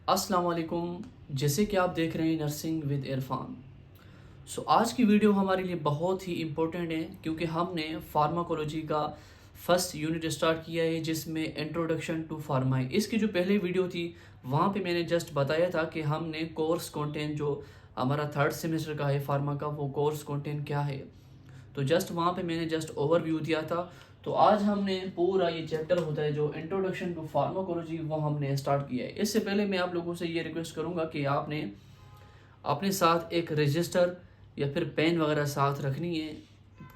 अस्सलाम वालेकुम। जैसे कि आप देख रहे हैं नर्सिंग विद इरफान। आज की वीडियो हमारे लिए बहुत ही इम्पोर्टेंट है क्योंकि हमने फार्माकोलॉजी का फर्स्ट यूनिट स्टार्ट किया है जिसमें इंट्रोडक्शन टू फार्मा है। इसकी जो पहले वीडियो थी वहाँ पे मैंने जस्ट बताया था कि हमने कोर्स कंटेंट जो हमारा थर्ड सेमेस्टर का है फार्मा का, वो कोर्स कंटेंट क्या है। तो जस्ट वहाँ पे मैंने जस्ट ओवरव्यू दिया था। तो आज हमने पूरा ये चैप्टर होता है जो इंट्रोडक्शन टू फार्माकोलॉजी, वो हमने स्टार्ट किया है। इससे पहले मैं आप लोगों से ये रिक्वेस्ट करूँगा कि आपने अपने साथ एक रजिस्टर या फिर पेन वगैरह साथ रखनी है,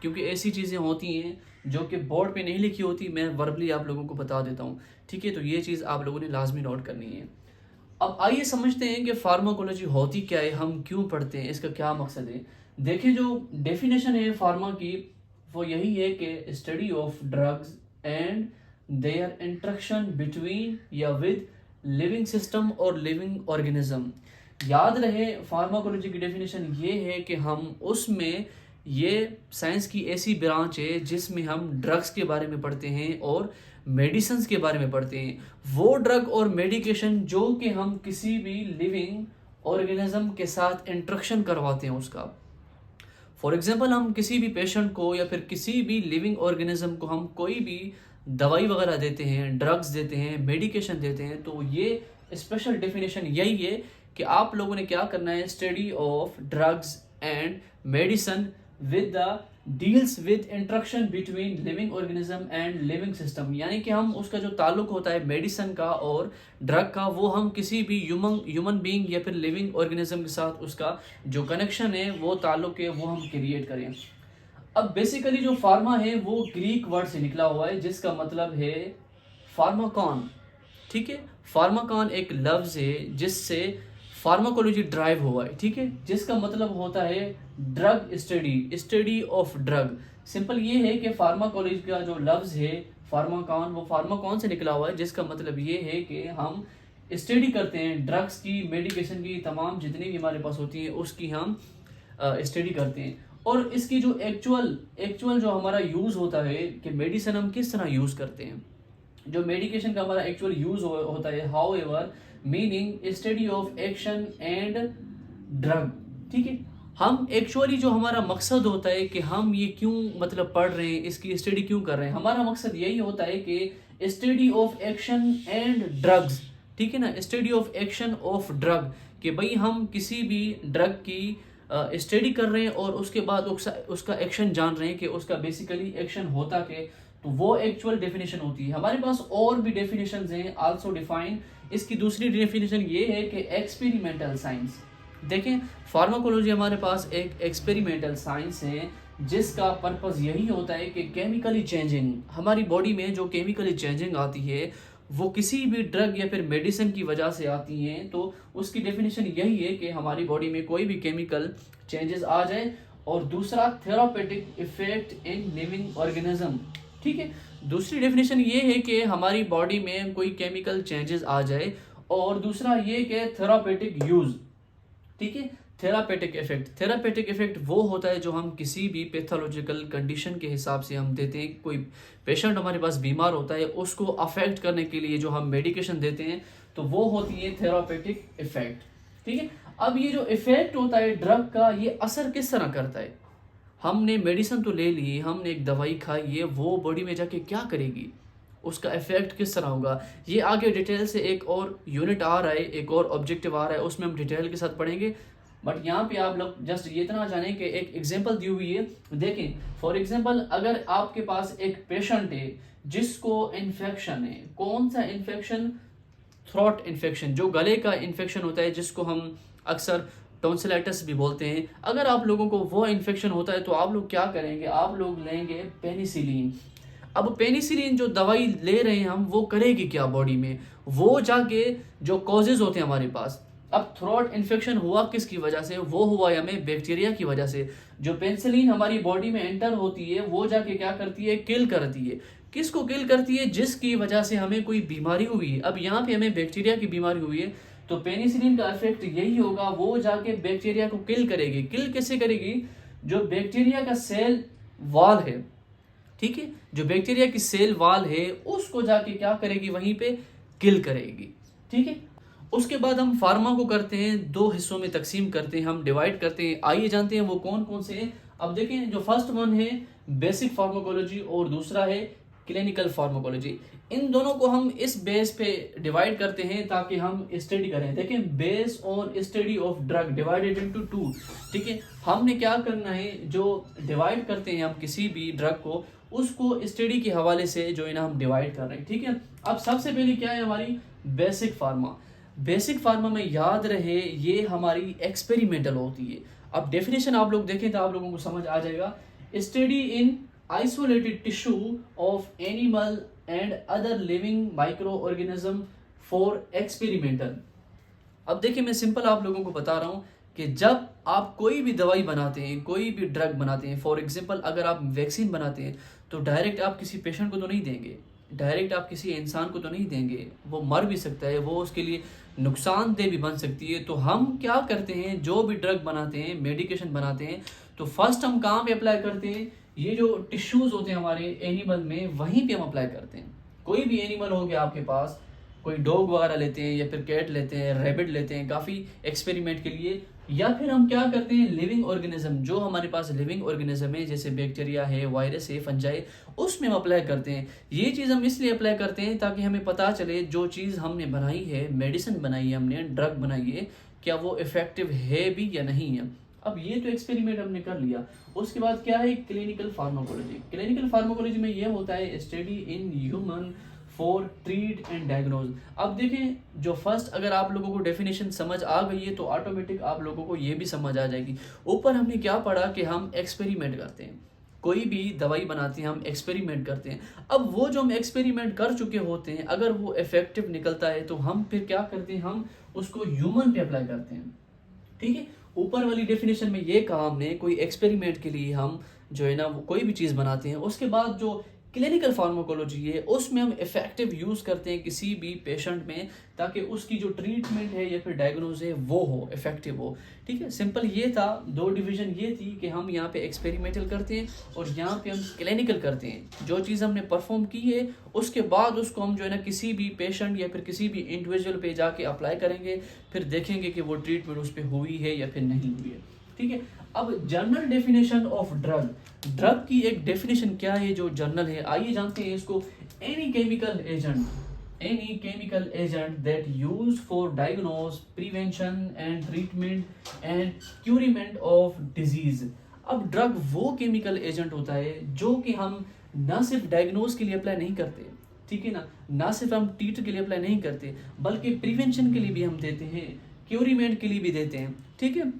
क्योंकि ऐसी चीज़ें होती हैं जो कि बोर्ड पे नहीं लिखी होती, मैं वर्बली आप लोगों को बता देता हूँ। ठीक है, तो ये चीज़ आप लोगों ने लाजमी नोट करनी है। अब आइए समझते हैं कि फार्माकोलॉजी होती क्या है, हम क्यों पढ़ते हैं, इसका क्या मकसद है। देखिए, जो डेफिनेशन है फार्मा की वो यही है कि study of drugs and there interaction between या विद लिविंग सिस्टम और लिविंग ऑर्गेनिज्म। याद रहे, फार्माकोलॉजी की डेफिनेशन ये है कि हम उसमें ये साइंस की ऐसी ब्रांच है जिसमें हम ड्रग्स के बारे में पढ़ते हैं और मेडिसिन्स के बारे में पढ़ते हैं। वो ड्रग और मेडिकेशन जो कि हम किसी भी लिविंग ऑर्गेनिज्म के साथ इंट्रैक्शन करवाते हैं उसका। फॉर एग्जांपल, हम किसी भी पेशेंट को या फिर किसी भी लिविंग ऑर्गेनिज्म को हम कोई भी दवाई वगैरह देते हैं, ड्रग्स देते हैं, मेडिकेशन देते हैं, तो ये स्पेशल डेफिनेशन यही है कि आप लोगों ने क्या करना है, study of drugs and medicine with the deals with interaction between living organism and living system. यानी कि हम उसका जो ताल्लुक होता है मेडिसिन का और ड्रग का, वो हम किसी भी ह्यूमन बीइंग या फिर लिविंग ऑर्गेनिज्म के साथ उसका जो कनेक्शन है, वो ताल्लुक है, वो हम क्रिएट करें। अब बेसिकली जो फार्मा है वो ग्रीक वर्ड से निकला हुआ है जिसका मतलब है फार्माकॉन। ठीक है, फार्माकॉन एक लफ्ज है जिससे फार्माकोलॉजी ड्राइव हुआ है। ठीक है, जिसका मतलब होता है drug study, study of drug. Simple ये है कि फार्माकोलॉजी का जो लफ्ज है फार्माकॉन, वो फार्माकॉन से निकला हुआ है जिसका मतलब ये है कि हम स्टडी करते हैं ड्रग्स की, मेडिकेशन की, तमाम जितनी भी हमारे पास होती है उसकी हम स्टडी करते हैं। और इसकी जो एक्चुअल जो हमारा यूज़ होता है कि मेडिसिन हम किस तरह यूज़ करते हैं, जो मेडिकेशन का हमारा एक्चुअल यूज़ होता है, how ever meaning study of action and drug. ठीक है, हम एक्चुअली जो हमारा मकसद होता है कि हम ये क्यों मतलब पढ़ रहे हैं, इसकी स्टडी क्यों कर रहे हैं, हमारा मकसद यही होता है कि study of action and drugs. ठीक है ना, study of action of drug, कि भाई हम किसी भी ड्रग की स्टडी कर रहे हैं और उसके बाद उसका एक्शन जान रहे हैं कि उसका बेसिकली एक्शन होता क्या, तो वो एक्चुअल डेफिनेशन होती है। हमारे पास और भी डेफिनेशंस हैं, आल्सो डिफाइन। इसकी दूसरी डेफिनेशन ये है कि एक्सपेरिमेंटल साइंस। देखें, फार्माकोलॉजी हमारे पास एक एक्सपेरिमेंटल साइंस है जिसका पर्पस यही होता है कि केमिकली चेंजिंग, हमारी बॉडी में जो केमिकली चेंजिंग आती है वो किसी भी ड्रग या फिर मेडिसिन की वजह से आती हैं। तो उसकी डेफिनेशन यही है कि हमारी बॉडी में कोई भी केमिकल चेंजेस आ जाए। और दूसरा, therapeutic effect in living organism. ठीक है, दूसरी डेफिनेशन ये है कि हमारी बॉडी में कोई केमिकल चेंजेस आ जाए। और दूसरा ये कि थेरापेटिक यूज। ठीक है, थेरापेटिक इफेक्ट वो होता है जो हम किसी भी पैथोलॉजिकल कंडीशन के हिसाब से हम देते हैं। कोई पेशेंट हमारे पास बीमार होता है, उसको अफेक्ट करने के लिए जो हम मेडिकेशन देते हैं, तो वो होती है थेरापेटिक इफेक्ट। ठीक है, अब ये जो इफेक्ट होता है ड्रग का, ये असर किस तरह करता है। हमने मेडिसिन तो ले ली, हमने एक दवाई खाई है, वो बॉडी में जाके क्या करेगी, उसका इफेक्ट किस तरह होगा, ये आगे डिटेल से एक और यूनिट आ रहा है, एक और ऑब्जेक्टिव आ रहा है, उसमें हम डिटेल के साथ पढ़ेंगे। बट यहाँ पे आप लोग जस्ट ये इतना जानें कि एक एग्जांपल दी हुई है। देखें, फॉर एग्जांपल, अगर आपके पास एक पेशेंट है जिसको इन्फेक्शन है, कौन सा इन्फेक्शन, थ्रोट इन्फेक्शन, जो गले का इन्फेक्शन होता है जिसको हम अक्सर टॉन्सिलाइटिस भी बोलते हैं। अगर आप लोगों को वो इन्फेक्शन होता है तो आप लोग क्या करेंगे, आप लोग लेंगे पेनिसिलिन। अब पेनिसिलिन जो दवाई ले रहे हैं हम, वो करेगी क्या बॉडी में, वो जाके जो कॉजेज होते हैं हमारे पास। अब थ्रोट इन्फेक्शन हुआ किसकी वजह से, वो हुआ हमें बैक्टीरिया की वजह से। जो पेनिसिलिन हमारी बॉडी में एंटर होती है वो जाके क्या करती है, किल करती है। किसको किल करती है, जिसकी वजह से हमें कोई बीमारी हुई है। अब यहाँ पे हमें बैक्टीरिया की बीमारी हुई है, तो पेनिसिलिन का इफेक्ट यही होगा, वो जाके बैक्टीरिया को किल करेगी। किल कैसे करेगी, जो बैक्टीरिया का सेल वॉल है, ठीक है, जो बैक्टीरिया की सेल वॉल है उसको जाके क्या करेगी, वहीं पे किल करेगी। ठीक है, उसके बाद हम फार्मा को करते हैं दो हिस्सों में तकसीम करते हैं, हम डिवाइड करते हैं। आइए जानते हैं वो कौन कौन से हैं। अब देखें, जो फर्स्ट वन है बेसिक फार्माकोलॉजी और दूसरा है क्लिनिकल फार्माकोलॉजी। इन दोनों को हम इस बेस पे डिवाइड करते हैं ताकि हम स्टडी करें। देखें, base on study of drug divided into two. ठीक है, हमने क्या करना है, जो डिवाइड करते हैं हम किसी भी ड्रग को, उसको स्टडी के हवाले से जो है ना हम डिवाइड कर रहे हैं। ठीक है, अब सबसे पहले क्या है हमारी बेसिक फार्मा। बेसिक फार्मा में याद रहे ये हमारी एक्सपेरिमेंटल होती है। अब डेफिनेशन आप लोग देखें तो आप लोगों को समझ आ जाएगा। Study in isolated tissue of animal and other living micro organism for experimental. अब देखिए, मैं सिंपल आप लोगों को बता रहा हूँ कि जब आप कोई भी दवाई बनाते हैं, कोई भी ड्रग बनाते हैं, फॉर एग्जांपल अगर आप वैक्सीन बनाते हैं तो डायरेक्ट आप किसी पेशेंट को तो नहीं देंगे, डायरेक्ट आप किसी इंसान को तो नहीं देंगे, वो मर भी सकता है, वो उसके लिए नुकसानदेह भी बन सकती है। तो हम क्या करते हैं, जो भी ड्रग बनाते हैं, मेडिकेशन बनाते हैं, तो फर्स्ट हम कहाँ पे अप्लाई करते हैं, ये जो टिश्यूज होते हैं हमारे एनिमल में, वहीं पे हम अप्लाई करते हैं। कोई भी एनिमल हो गया आपके पास, कोई डॉग वगैरह लेते हैं या फिर कैट लेते हैं, रैबिट लेते हैं काफ़ी एक्सपेरिमेंट के लिए, या फिर हम क्या करते हैं, लिविंग ऑर्गेनिज्म, जो हमारे पास लिविंग ऑर्गेनिज्म है जैसे बैक्टीरिया है, वायरस है, फंजाई, उसमें हम अप्लाई करते हैं। ये चीज़ हम इसलिए अप्लाई करते हैं ताकि हमें पता चले जो चीज़ हमने बनाई है, मेडिसिन बनाई है हमने, ड्रग बनाई है, क्या वो इफेक्टिव है भी या नहीं है। अब ये तो एक्सपेरिमेंट हमने कर लिया। उसके बाद क्या है, क्लिनिकल फार्माकोलॉजी। क्लिनिकल फार्माकोलॉजी में ये होता है study in human for treat and diagnose. अब देखें, जो फर्स्ट अगर आप लोगों को डेफिनेशन समझ आ गई है तो ऑटोमेटिक आप लोगों को ये भी समझ आ जाएगी। ऊपर हमने क्या पढ़ा कि हम एक्सपेरिमेंट करते हैं, कोई भी दवाई बनाते हैं हम एक्सपेरिमेंट करते हैं। अब वो जो हम एक्सपेरिमेंट कर चुके होते हैं, अगर वो इफेक्टिव निकलता है तो हम फिर क्या करते हैं, हम उसको ह्यूमन पे अप्लाई करते हैं। ठीक है, ऊपर वाली डेफिनेशन में ये कहा हमने, कोई एक्सपेरिमेंट के लिए हम जो है ना वो कोई भी चीज़ बनाते हैं। उसके बाद जो क्लिनिकल फार्माकोलॉजी है उसमें हम इफेक्टिव यूज़ करते हैं किसी भी पेशेंट में, ताकि उसकी जो ट्रीटमेंट है या फिर डायग्नोज है वो हो, इफेक्टिव हो। ठीक है, सिंपल ये था, दो डिवीजन ये थी कि हम यहाँ पे एक्सपेरिमेंटल करते हैं और यहाँ पे हम क्लिनिकल करते हैं। जो चीज़ हमने परफॉर्म की है उसके बाद उसको हम जो है ना किसी भी पेशेंट या फिर किसी भी इंडिविजुअल पे जाके अप्लाई करेंगे, फिर देखेंगे कि वो ट्रीटमेंट उस पर हुई है या फिर नहीं हुई है। ठीक है, अब general definition of drug. Drug की एक डेफिनेशन क्या है जो जनरल है, आइए जानते हैं इसको। Any chemical agent that use for diagnose, prevention and treatment and curement of disease. अब ड्रग वो केमिकल एजेंट होता है जो कि हम ना सिर्फ डायग्नोज के लिए अप्लाई नहीं करते, ठीक है ना सिर्फ हम ट्रीट के लिए अप्लाई नहीं करते, बल्कि प्रिवेंशन के लिए भी हम देते हैं, क्यूरमेंट के लिए भी देते हैं। ठीक है,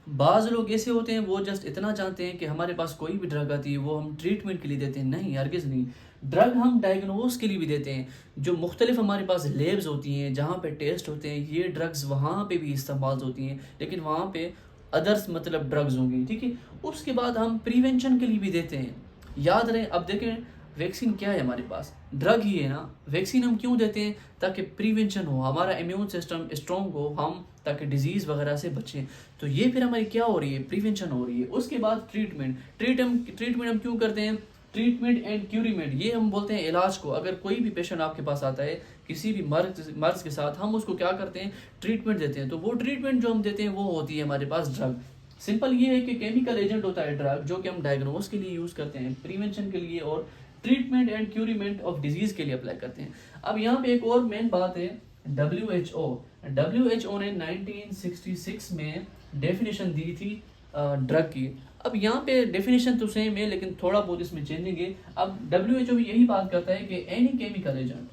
बाज़ लोग ऐसे होते हैं वो जस्ट इतना जानते हैं कि हमारे पास कोई भी ड्रग आती है वो हम ट्रीटमेंट के लिए देते हैं। नहीं, हरगिज़ नहीं। ड्रग हम डायग्नोज के लिए भी देते हैं। जो मुख्तलिफ हमारे पास लेब्स होती हैं जहाँ पे टेस्ट होते हैं, ये ड्रग्स वहाँ पे भी इस्तेमाल होती हैं, लेकिन वहाँ पे अदर्स मतलब ड्रग्स होंगी। ठीक है, उसके बाद हम प्रिवेंशन के लिए भी देते हैं। याद रहे, अब देखें वैक्सीन क्या है हमारे पास, ड्रग ही है ना। वैक्सीन हम क्यों देते हैं, ताकि प्रिवेंशन हो, हमारा इम्यून सिस्टम स्ट्रॉन्ग हो, हम ताकि डिजीज़ वगैरह से बचें। तो ये फिर हमारी क्या हो रही है, प्रिवेंशन हो रही है। उसके बाद ट्रीटमेंट हम क्यों करते हैं, ट्रीटमेंट एंड क्यूरमेंट, ये हम बोलते हैं इलाज को। अगर कोई भी पेशेंट आपके पास आता है किसी भी मर्ज के साथ, हम उसको क्या करते हैं, ट्रीटमेंट देते हैं। तो वो ट्रीटमेंट जो हम देते हैं वो होती है हमारे पास ड्रग। सिंपल ये है कि केमिकल एजेंट होता है ड्रग, जो कि हम डायग्नोज के लिए यूज़ करते हैं, प्रिवेंशन के लिए और treatment and curement of disease के लिए अप्लाई करते हैं। अब यहाँ पे एक और मेन बात है, WHO ने 1966 में डेफिनेशन दी थी ड्रग की। अब यहाँ पे डेफिनेशन तो सेम है लेकिन थोड़ा बहुत इसमें चेंजिंग है। अब WHO भी यही बात करता है कि एनी केमिकल एजेंट,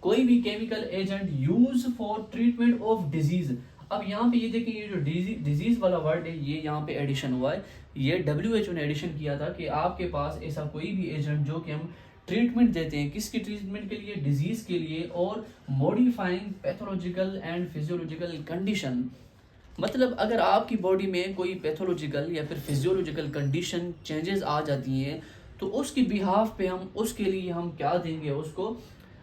कोई भी chemical agent use for treatment of disease. अब यहाँ पे ये देखिए, ये जो डिजीज वाला वर्ड है ये यहाँ पे एडिशन हुआ है। ये WHO ने एडिशन किया था कि आपके पास ऐसा कोई भी एजेंट जो कि हम ट्रीटमेंट देते हैं, किसकी ट्रीटमेंट के लिए, डिजीज के लिए, और modifying pathological and physiological condition. मतलब अगर आपकी बॉडी में कोई पैथोलॉजिकल या फिर फिजियोलॉजिकल कंडीशन चेंजेस आ जाती हैं तो उसकी बिहाफ पे हम उसके लिए हम क्या देंगे, उसको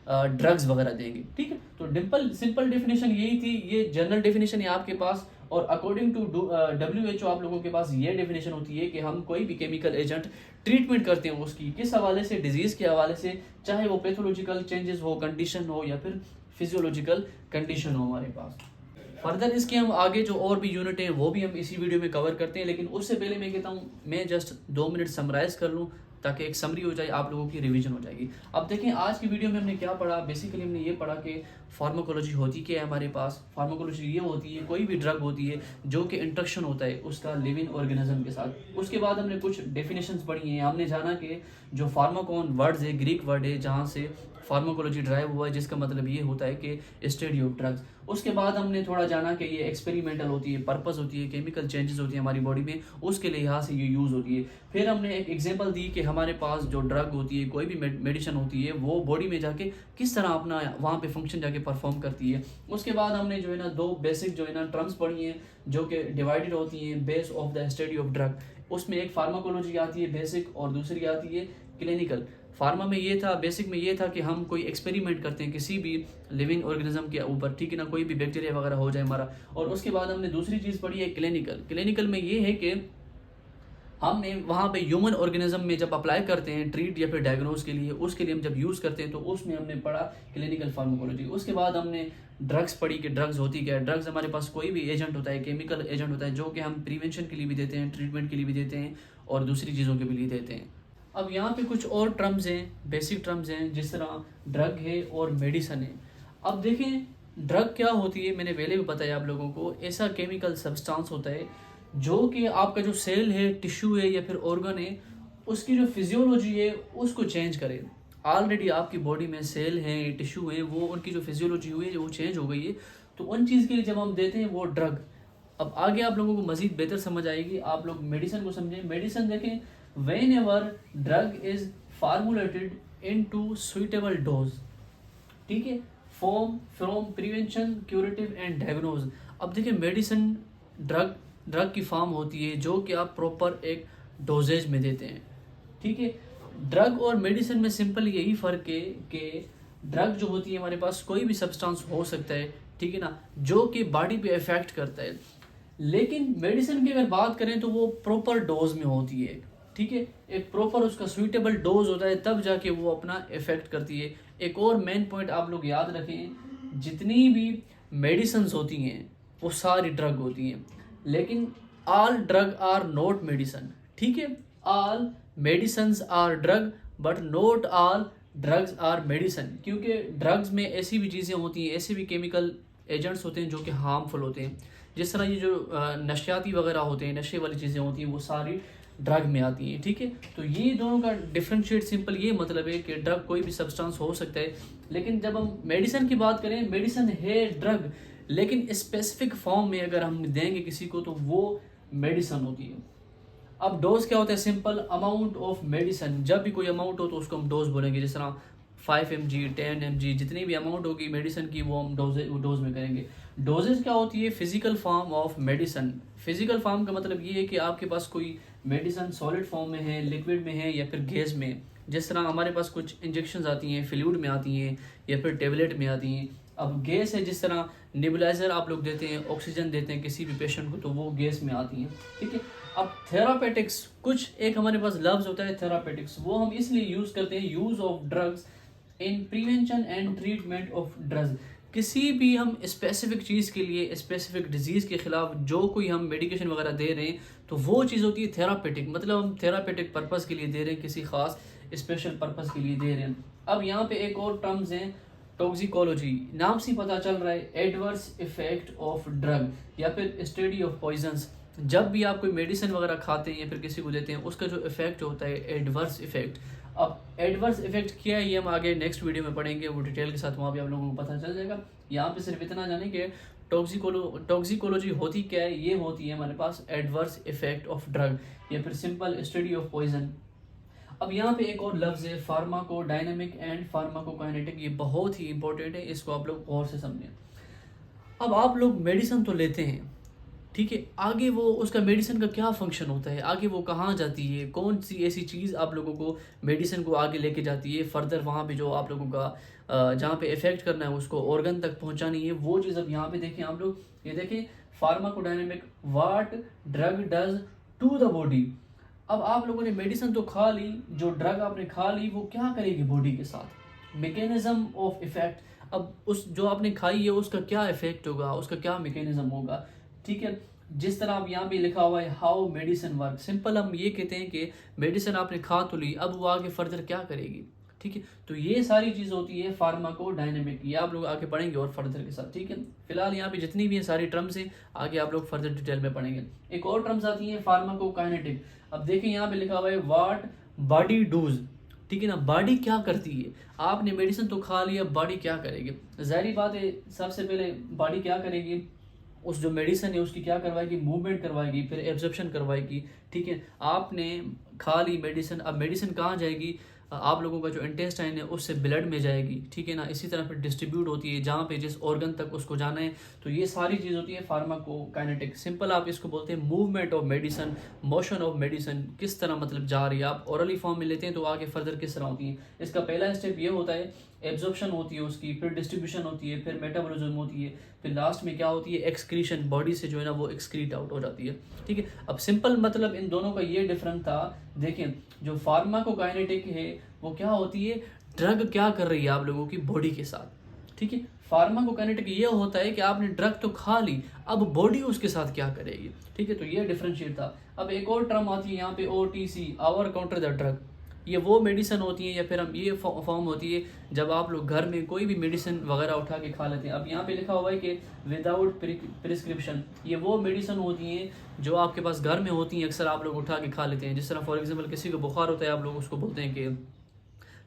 ड्रग्स वगैरह देंगे। ठीक है, तो सिंपल डेफिनेशन यही थी, ये जनरल डेफिनेशन है आपके पास। और अकॉर्डिंग टू WHO आप लोगों के पास ये डेफिनेशन होती है कि हम कोई भी केमिकल एजेंट ट्रीटमेंट करते हैं उसकी किस हवाले से, डिजीज़ के हवाले से, चाहे वो पैथोलॉजिकल चेंजेस हो, कंडीशन हो, या फिर फिजियोलॉजिकल कंडीशन हो हमारे पास। फर्दर इसके हम आगे जो और भी यूनिट हैं वो भी हम इसी वीडियो में कवर करते हैं, लेकिन उससे पहले मैं कहता हूँ मैं जस्ट 2 मिनट समराइज़ कर लूँ ताकि एक समरी हो जाए, आप लोगों की रिवीजन हो जाएगी। अब देखें आज की वीडियो में हमने क्या पढ़ा। बेसिकली हमने ये पढ़ा कि फार्माकोलॉजी होती क्या है हमारे पास। फार्माकोलॉजी ये होती है कोई भी ड्रग होती है जो कि इंट्रैक्शन होता है उसका लिविंग ऑर्गेनिज्म के साथ। उसके बाद हमने कुछ डेफिनेशंस पढ़ी हैं। हमने जाना कि जो फार्माकोन वर्ड्स है ग्रीक वर्ड है जहाँ से फार्माकोलॉजी ड्राइव हुआ है, जिसका मतलब ये होता है कि स्टडी ऑफ ड्रग्स। उसके बाद हमने थोड़ा जाना कि ये एक्सपेरिमेंटल होती है, पर्पस होती है, केमिकल चेंजेस होती है हमारी बॉडी में, उसके लिहाज से ये यूज़ होती है। फिर हमने एक एग्जांपल दी कि हमारे पास जो ड्रग होती है कोई भी मेडिसिन होती है वो बॉडी में जाके किस तरह अपना वहाँ पे फंक्शन जाके परफॉर्म करती है। उसके बाद हमने जो है ना 2 बेसिक जो है ना टर्म्स पढ़ी हैं जो कि डिवाइडेड होती हैं base of the study of drug. उसमें एक फार्माकोलॉजी आती है बेसिक और दूसरी आती है क्लिनिकल। फार्मा में ये था, बेसिक में ये था कि हम कोई एक्सपेरिमेंट करते हैं किसी भी लिविंग ऑर्गेनिज्म के ऊपर, ठीक है ना, कोई भी बैक्टीरिया वगैरह हो जाए हमारा। और उसके बाद हमने दूसरी चीज़ पढ़ी है क्लिनिकल। क्लिनिकल में ये है कि हमने वहाँ पे ह्यूमन ऑर्गेनिज्म में जब अप्लाई करते हैं ट्रीट या फिर डायग्नोज के लिए, उसके लिए हम जब यूज़ करते हैं तो उसमें हमने पढ़ा क्लिनिकल फार्माकोलॉजी। उसके बाद हमने ड्रग्स पढ़ी कि ड्रग्स होती क्या है। ड्रग्स हमारे पास कोई भी एजेंट होता है, केमिकल एजेंट होता है जो कि हम प्रिवेंशन के लिए भी देते हैं, ट्रीटमेंट के लिए भी देते हैं और दूसरी चीज़ों के भी लिए देते हैं। अब यहाँ पे कुछ और टर्म्स हैं, बेसिक टर्म्स हैं, जिस तरह ड्रग है और मेडिसन है। अब देखें ड्रग क्या होती है, मैंने पहले भी बताया आप लोगों को, ऐसा केमिकल सब्सटेंस होता है जो कि आपका जो सेल है, टिश्यू है या फिर ऑर्गन है, उसकी जो फिजियोलॉजी है उसको चेंज करे। ऑलरेडी आपकी बॉडी में सेल हैं, टिश्यू है, वो उनकी जो फिजियोलॉजी हुई है वो चेंज हो गई है, तो उन चीज़ के लिए जब हम देते हैं वो ड्रग। अब आगे आप लोगों को मज़ीद बेहतर समझ आएगी, आप लोग मेडिसिन को समझें। मेडिसिन देखें, whenever drug is formulated into suitable dose, ठीक है, from prevention, curative and diagnose. अब देखिए मेडिसिन ड्रग की फॉर्म होती है जो कि आप प्रॉपर एक डोजेज में देते हैं, ठीक है। ड्रग और मेडिसिन में सिंपल यही फ़र्क है कि ड्रग जो होती है हमारे पास कोई भी सब्सटेंस हो सकता है, ठीक है ना, जो कि बॉडी पे इफेक्ट करता है। लेकिन मेडिसिन की अगर बात करें तो वो प्रॉपर डोज में होती है, ठीक है, एक प्रॉपर उसका सुइटेबल डोज होता है तब जाके वो अपना इफेक्ट करती है। एक और मेन पॉइंट आप लोग याद रखें, जितनी भी मेडिसिन्स होती हैं वो सारी ड्रग होती हैं, लेकिन all drug are not medicine, ठीक है। All medicines are drug but not all drugs are medicine, क्योंकि ड्रग्स में ऐसी भी चीज़ें होती हैं, ऐसे भी केमिकल एजेंट्स होते हैं जो कि हार्मफुल होते हैं। जिस तरह ये जो नशियाती वगैरह होते हैं, नशे वाली चीज़ें होती हैं, वो सारी ड्रग में आती है, ठीक है। तो ये दोनों का डिफरेंशिएट सिंपल ये मतलब है कि ड्रग कोई भी सब्सटेंस हो सकता है, लेकिन जब हम मेडिसिन की बात करें, मेडिसिन है ड्रग, लेकिन स्पेसिफिक फॉर्म में अगर हम देंगे किसी को तो वो मेडिसिन होती है। अब डोज क्या होता है, सिंपल अमाउंट ऑफ मेडिसिन। जब भी कोई अमाउंट हो तो उसको हम डोज बोलेंगे, जिस तरह 5 mg 10 mg जितनी भी अमाउंट होगी मेडिसिन की वो हम डोज में करेंगे। डोजेज क्या होती है, physical form of medicine. Physical form का मतलब ये है कि आपके पास कोई मेडिसिन सॉलिड फॉर्म में है, लिक्विड में है या फिर गैस में। जिस तरह हमारे पास कुछ इंजेक्शंस आती हैं फ्लूइड में आती हैं या फिर टेबलेट में आती हैं। अब गैस है, जिस तरह नेबुलाइजर आप लोग देते हैं, ऑक्सीजन देते हैं किसी भी पेशेंट को, तो वो गैस में आती हैं, ठीक है। अब थेरापेटिक्स, कुछ एक हमारे पास लफ्ज़ होता है थेरापेटिक्स, वो हम इसलिए यूज़ करते हैं, use of drugs in prevention and treatment of drugs. किसी भी हम स्पेसिफिक चीज़ के लिए, स्पेसिफिक डिजीज़ के ख़िलाफ़ जो कोई हम मेडिकेशन वगैरह दे रहे हैं तो वो चीज़ होती है थेरापेटिक, मतलब हम थेरापेटिक पर्पज़ के लिए दे रहे हैं, किसी ख़ास स्पेशल पर्पज़ के लिए दे रहे हैं। अब यहाँ पे एक और टर्म्स हैं, टॉक्सिकोलॉजी। नाम से पता चल रहा है एडवर्स इफेक्ट ऑफ ड्रग या फिर स्टडी ऑफ पॉइजन्स। जब भी आप कोई मेडिसिन वगैरह खाते हैं या फिर किसी को देते हैं, उसका जो इफेक्ट होता है एडवर्स इफेक्ट। अब एडवर्स इफेक्ट क्या है ये हम आगे नेक्स्ट वीडियो में पढ़ेंगे, वो डिटेल के साथ वहाँ भी आप लोगों को पता चल जाएगा। यहाँ पे सिर्फ इतना जाने कि टॉक्सिकोलॉजी होती क्या है, ये होती है हमारे पास एडवर्स इफेक्ट ऑफ ड्रग या फिर सिंपल स्टडी ऑफ पॉइजन। अब यहाँ पे एक और लफ्ज़ है फार्माकोडायनेमिक एंड फार्माकोकाइनेटिक, ये बहुत ही इंपॉर्टेंट है, इसको आप लोग गौर से समझें। अब आप लोग मेडिसिन तो लेते हैं, ठीक है, आगे वो उसका मेडिसिन का क्या फंक्शन होता है, आगे वो कहाँ जाती है, कौन सी ऐसी चीज़ आप लोगों को मेडिसिन को आगे लेके जाती है, फर्दर वहाँ पे जो आप लोगों का जहाँ पे इफेक्ट करना है उसको ऑर्गन तक पहुँचानी है, वो चीज़ अब यहाँ पे देखें आप लोग। ये देखें pharmacodynamic, what drug does to the body. अब आप लोगों ने मेडिसिन तो खा ली, जो ड्रग आपने खा ली वो क्या करेगी बॉडी के साथ, मैकेनिज्म ऑफ इफेक्ट। अब उस जो आपने खाई है उसका क्या इफेक्ट होगा, उसका क्या मैकेनिज्म होगा, ठीक है। जिस तरह अब यहाँ पे लिखा हुआ है हाउ मेडिसिन वर्क, सिंपल हम ये कहते हैं कि मेडिसिन आपने खा तो ली, अब वो आगे फर्दर क्या करेगी, ठीक है। तो ये सारी चीज़ होती है फार्माकोडायनेमिक, ये आप लोग आगे पढ़ेंगे और फर्दर के साथ, ठीक है। फिलहाल यहाँ पे जितनी भी सारी टर्म्स हैं आगे आप लोग फर्दर डिटेल में पढ़ेंगे। एक और टर्म्स आती है फार्माकोकाइनेटिक। अब देखिए यहाँ पे लिखा हुआ है व्हाट बॉडी डूज, ठीक है ना, बॉडी क्या करती है। आपने मेडिसिन तो खा लिया, बॉडी क्या करेगी, जाहिर बात है सबसे पहले बॉडी क्या करेगी, उस जो मेडिसिन है उसकी क्या करवाएगी, मूवमेंट करवाएगी, फिर एब्जॉर्प्शन करवाएगी, ठीक है। आपने खा ली मेडिसिन, अब मेडिसिन कहाँ जाएगी, आप लोगों का जो इंटेस्टाइन है उससे ब्लड में जाएगी, ठीक है ना। इसी तरह फिर डिस्ट्रीब्यूट होती है जहाँ पे जिस ऑर्गन तक उसको जाना है। तो ये सारी चीज़ होती है फार्माकोकाइनेटिक। सिंपल आप इसको बोलते हैं movement of medicine, motion of medicine, किस तरह मतलब जा रही है। आप ओरली फॉर्म में लेते हैं तो आगे फर्दर किस तरह होती है। इसका पहला स्टेप ये होता है एब्जॉर्प्शन होती है उसकी, फिर डिस्ट्रीब्यूशन होती है, फिर मेटाबॉलिज्म होती है, फिर लास्ट में क्या होती है एक्सक्रीशन, बॉडी से जो है ना वो एक्सक्रीट आउट हो जाती है, ठीक है। अब सिंपल मतलब इन दोनों का ये डिफरेंस था। देखें जो फार्माकोकाइनेटिक है वो क्या होती है, ड्रग क्या कर रही है आप लोगों की बॉडी के साथ, ठीक है। फार्माकोकाइनेटिक ये होता है कि आपने ड्रग तो खा ली, अब बॉडी उसके साथ क्या करेगी, ठीक है। तो ये डिफरेंशिएट था। अब एक और टर्म आती है यहाँ पे OTC, over counter the drug. ये वो मेडिसिन होती है या फिर हम ये फॉर्म होती है जब आप लोग घर में कोई भी मेडिसिन वगैरह उठा के खा लेते हैं। अब यहाँ पे लिखा हुआ है कि विदाउट प्रिस्क्रिप्शन, ये वो मेडिसिन होती हैं जो आपके पास घर में होती हैं, अक्सर आप लोग उठा के खा लेते हैं। जिस तरह फॉर एग्जांपल किसी को बुखार होता है आप लोग उसको बोलते हैं कि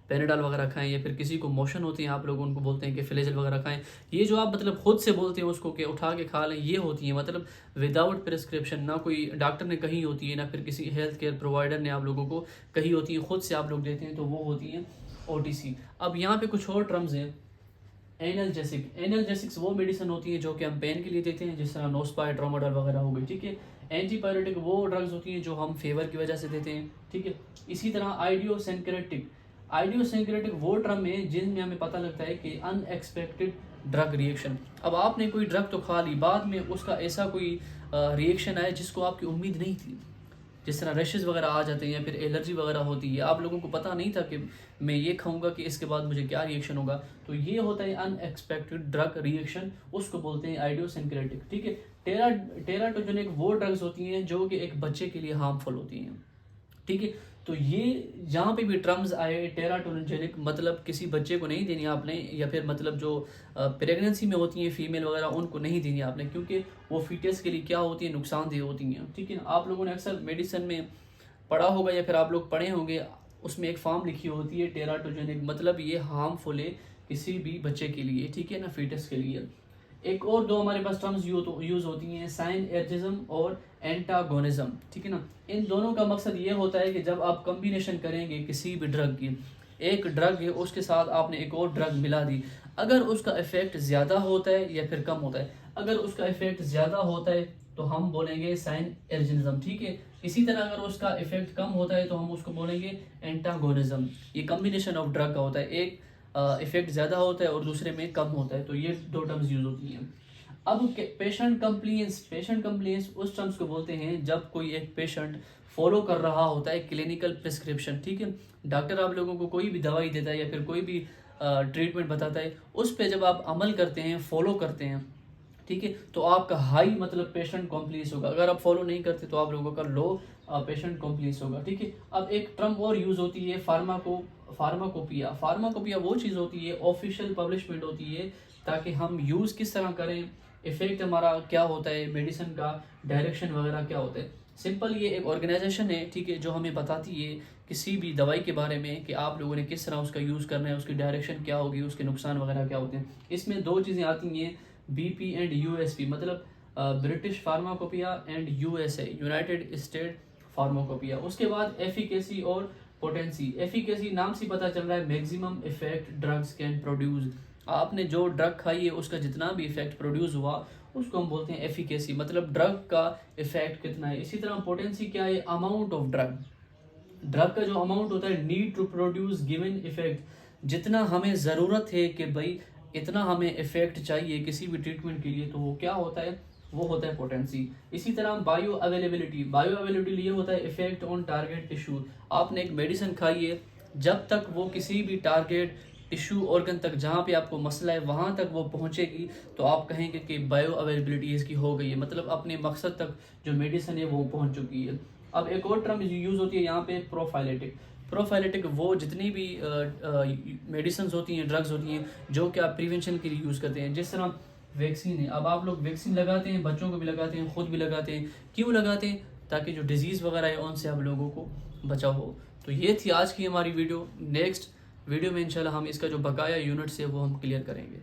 पेनाडॉल वगैरह खाएं, या फिर किसी को मोशन होती है आप लोग उनको बोलते हैं कि फ्लेजल वगैरह खाएं। ये जो आप मतलब खुद से बोलते हैं उसको कि उठा के खा लें, ये होती है मतलब विदाउट प्रिस्क्रिप्शन, ना कोई डॉक्टर ने कही होती है ना फिर किसी हेल्थ केयर प्रोवाइडर ने आप लोगों को कही होती है, खुद से आप लोग देते हैं, तो वो होती है OTC। अब यहाँ पे कुछ और टर्म्स हैं। एनाल्जेसिक्स वो मेडिसिन होती है जो कि हम पेन के लिए देते हैं, जिस तरह नोस्पायर, ट्रामाडोल वगैरह हो गई, ठीक है। एंटीबायोटिक वो ड्रग्स होती हैं जो हम फेवर की वजह से देते हैं, ठीक है। इसी तरह आइडियोसिंक्रेटिक वो ड्रग है जिनमें हमें पता लगता है कि अनएक्सपेक्टेड ड्रग रिएक्शन। अब आपने कोई ड्रग तो खा ली, बाद में उसका ऐसा कोई रिएक्शन आया जिसको आपकी उम्मीद नहीं थी, जिस तरह रशेज वगैरह आ जाते हैं या फिर एलर्जी वगैरह होती है, आप लोगों को पता नहीं था कि मैं ये खाऊंगा कि इसके बाद मुझे क्या रिएक्शन होगा। तो ये होता है अनएक्सपेक्टेड ड्रग रिएक्शन, उसको बोलते हैं आइडियोसिंक्रेटिक, ठीक है। टेराटोजेनिक वो ड्रग्स होती हैं जो कि एक बच्चे के लिए हार्मफुल होती हैं, ठीक है। तो ये जहाँ पे भी टर्म्स आए टेराटोजेनिक मतलब किसी बच्चे को नहीं देनी आपने, या फिर मतलब जो प्रेगनेंसी में होती हैं फीमेल वगैरह उनको नहीं देनी आपने, क्योंकि वो फीटस के लिए क्या होती है, नुकसानदेह होती हैं, ठीक है। आप लोगों ने अक्सर मेडिसिन में पढ़ा होगा या फिर आप लोग पढ़े होंगे, उसमें एक फॉर्म लिखी होती है टेराटोजेनिक, मतलब ये हार्मफुल है किसी भी बच्चे के लिए, ठीक है ना, फीटस के लिए। एक और दो हमारे पास टर्म्स यूज होती हैं, साइनर्जिज्म और एंटागोनिज्म, ठीक है ना। इन दोनों का मकसद ये होता है कि जब आप कॉम्बिनेशन करेंगे किसी भी ड्रग की, एक ड्रग है उसके साथ आपने एक और ड्रग मिला दी, अगर उसका इफेक्ट ज़्यादा होता है या फिर कम होता है, अगर उसका इफेक्ट ज़्यादा होता है तो हम बोलेंगे साइनर्जिज्म, ठीक है। इसी तरह अगर उसका इफेक्ट कम होता है तो हम उसको बोलेंगे एंटागोनिज्म। ये कॉम्बिनेशन ऑफ ड्रग का होता है, एक इफेक्ट ज़्यादा होता है और दूसरे में कम होता है, तो ये दो टर्म्स यूज होती हैं। अब पेशेंट कंप्लेंस उस टर्म्स को बोलते हैं जब कोई एक पेशेंट फॉलो कर रहा होता है क्लिनिकल प्रिस्क्रिप्शन, ठीक है। डॉक्टर आप लोगों को कोई भी दवाई देता है या फिर कोई भी ट्रीटमेंट बताता है, उस पर जब आप अमल करते हैं, फॉलो करते हैं, ठीक है, तो आपका हाई मतलब पेशेंट कॉम्प्लीस होगा। अगर आप फॉलो नहीं करते तो आप लोगों का लो पेशेंट कॉम्प्लीस होगा, ठीक है। अब एक टर्म और यूज होती है फार्माकोपिया वो चीज़ होती है, ऑफिशियल पब्लिशमेंट होती है, ताकि हम यूज़ किस तरह करें, इफेक्ट हमारा क्या होता है, मेडिसिन का डायरेक्शन वगैरह क्या होता है। सिंपल ये एक ऑर्गेनाइजेशन है, ठीक है, जो हमें बताती है किसी भी दवाई के बारे में कि आप लोगों ने किस तरह उसका यूज़ करना है, उसकी डायरेक्शन क्या होगी, उसके नुकसान वगैरह क्या होते हैं। इसमें दो चीज़ें आती हैं, BP एंड USP, मतलब British pharmacopoeia and USA, United state pharmacopoeia. उसके बाद एफिकेसी और पोटेंसी। एफिकेसी नाम से पता चल रहा है maximum effect drugs can produce, आपने जो ड्रग खाई है उसका जितना भी इफेक्ट प्रोड्यूस हुआ उसको हम बोलते हैं एफिकेसी, मतलब ड्रग का इफेक्ट कितना है। इसी तरह पोटेंसी क्या है, अमाउंट ऑफ ड्रग का जो अमाउंट होता है, need to produce given effect, जितना हमें ज़रूरत है कि भाई इतना हमें इफेक्ट चाहिए किसी भी ट्रीटमेंट के लिए, तो वो क्या होता है, वो होता है पोटेंसी। इसी तरह बायो अवेलेबिलिटी ये होता है इफेक्ट ऑन टारगेट टिश्यू। आपने एक मेडिसिन खाई है, जब तक वो किसी भी टारगेट टिश्यू ऑर्गन तक, जहाँ पे आपको मसला है वहाँ तक वो पहुँचेगी, तो आप कहेंगे कि बायो अवेलेबिलिटी इसकी हो गई है, मतलब अपने मकसद तक जो मेडिसिन है वो पहुँच चुकी है। अब एक और टर्म यूज़ होती है यहाँ पे, प्रोफाइलेटिक। प्रोफाइलेटिक वो जितनी भी मेडिसिन होती हैं, ड्रग्स होती हैं, जो कि आप प्रिवेंशन के लिए यूज़ करते हैं। जिस तरह वैक्सीन है, अब आप लोग वैक्सीन लगाते हैं, बच्चों को भी लगाते हैं, खुद भी लगाते हैं। क्यों लगाते हैं? ताकि जो डिजीज़ वगैरह है उनसे आप लोगों को बचाव हो। तो ये थी आज की हमारी वीडियो। नेक्स्ट वीडियो में इंशाल्लाह हम इसका जो बकाया यूनिट्स है वो हम क्लियर करेंगे।